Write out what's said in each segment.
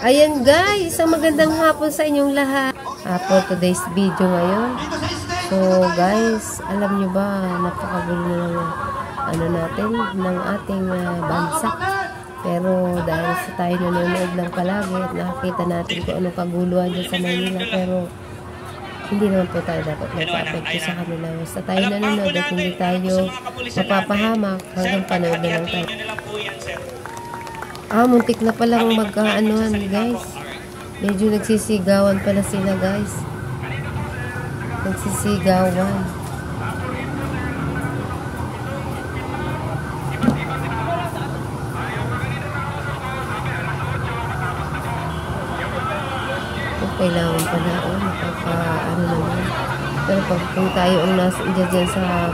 Ayan guys, isang magandang hapon sa inyong lahat. For today's video ngayon. So guys, alam nyo ba, napakagulo ng natin, ng ating bansa. Pero dahil sa tayo nanonood lang palagi at nakakita natin kung anong kaguluhan dyan sa Manila. Pero hindi naman po tayo dapat magpa-apekto sa kanila. Basta tayo nanonood at hindi tayo mapapahamak hanggang panood na lang tayo. Muntik na palang magkaanuhan guys. Medyo nagsisigawan pala sila guys. Nagsisigawan. Kailangan pala makaka-ano naman. Pero kung tayo ang nasa dyan sa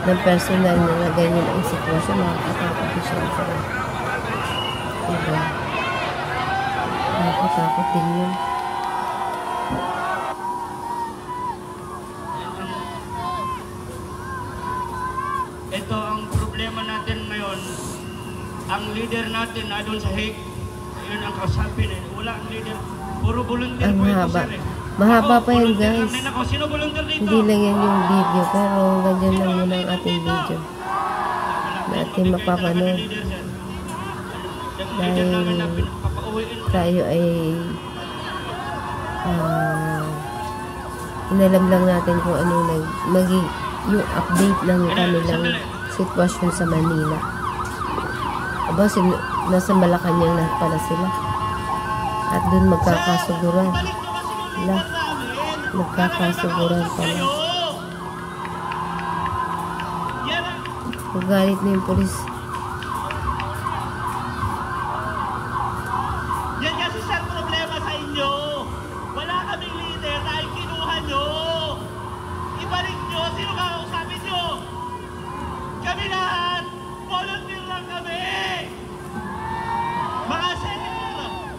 ng personal na ganyan ang sitwasyon, makakatakot siya sa diba? Nakakatakot din yun. Ito ang problema natin ngayon. Ang leader natin na doon sa Hague, yun ang kausapin eh. Wala ang leader. Puro volunteer po ito sir eh. Mahaba pa yan guys. Sino volunteer dito? Hindi lang yan yung video, pero ganyan lang muna ang ating video na ating mapapanood. Dahil tayo ay inalam lang natin kung ano yung update ng kanilang sitwasyon sa Manila. Aba, nasa Malacanang na pala sila. At dun magkakasuguran. Magkakasuguran pala. Magalit na yung polis. Yan kasi sir problema sa inyo. Wala kaming leader dahil kinuha nyo. Ibalik nyo. Sino kakausapin nyo? Kami lahat. Volunteer lang kami. Mga sir,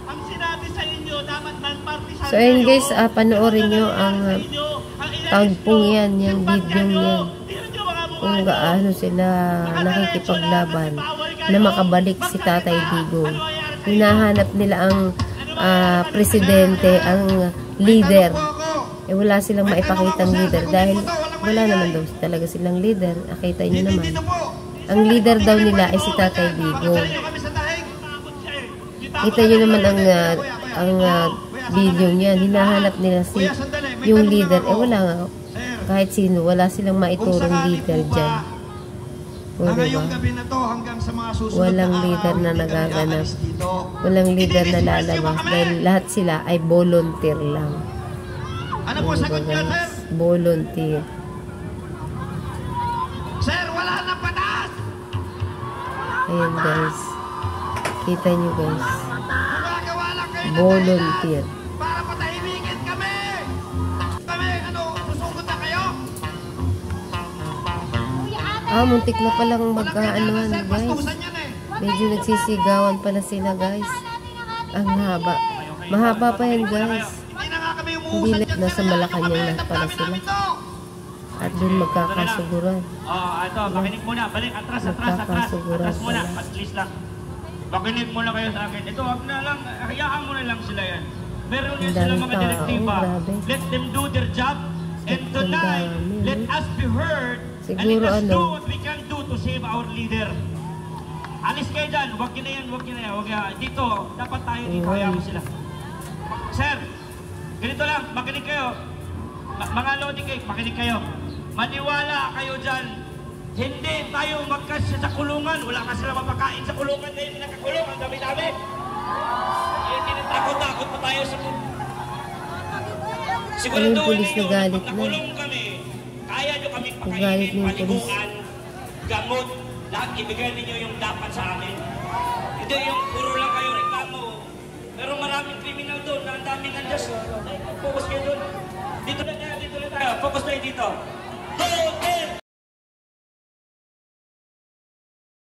ang sinabi sa inyo, dapat non-party sa So ayun guys, panoorin nyo ang tagpong yan, yung video yan. Kung gaano sila nakikipaglaban na makabalik si Tatay Digong. Hinahanap nila ang presidente, ang leader. Eh wala silang maipakitang leader dahil wala naman daw talaga silang leader. Nakita nyo naman. Ang leader daw nila ay si Tatay Digong. Kita nyo naman ang video niyan. Hinahanap nila yung leader. Eh wala nga. Kahit sino, wala silang maiturong leader dyan. O, diba? Walang leader na nagaganap. Walang leader na lalabas. Dahil lahat sila ay volunteer lang. Ano po sagot niya, sir? Volunteer. Sir, wala na patas! Ayan guys. Kita nyo guys. Volunteer. Para patahimikin kami! Kami, susugod na kayo? Muntik na palang magkaanuhan guys. Medyo nagsisigawan pala sila guys. Ang haba. Mahaba pa yan guys. Hindi lang nasa Malacanang na pala sila. At dun magkakasuguran. Ito, makinig muna. Balik, atras muna. Please lang. Makinig muna kayo sa akin. Ito, wag na lang. Hayaan mo na lang sila yan. Meron yan sila mga direktiba. Let them do their job. And tonight, let us be heard. And let us do what we can do to save our leader. Alis kayo dyan. Wag yun na yan. Dito, dapat tayo dito. Hayaan mo sila. Sir, ganito lang. Makinig kayo. Mga Lodi Cake, makinig kayo. Maniwala kayo dyan. Hindi tayo magkasya sa kulungan. Wala ka sila mapakain sa kulungan dahil nakakulong. Ang dami-dami. Tinatakot-takot pa tayo sa kulungan. Siguraduhin ninyo, pagkakulong kami, kaya nyo kami pakainin, paliguan, gamot, lahat ibigay ninyo yung dapat sa amin. Hindi yung puro lang kayo reklamo. Pero maraming kriminal doon na ang daming andas. Focus kayo doon. Dito na tayo. Focus tayo dito. Go,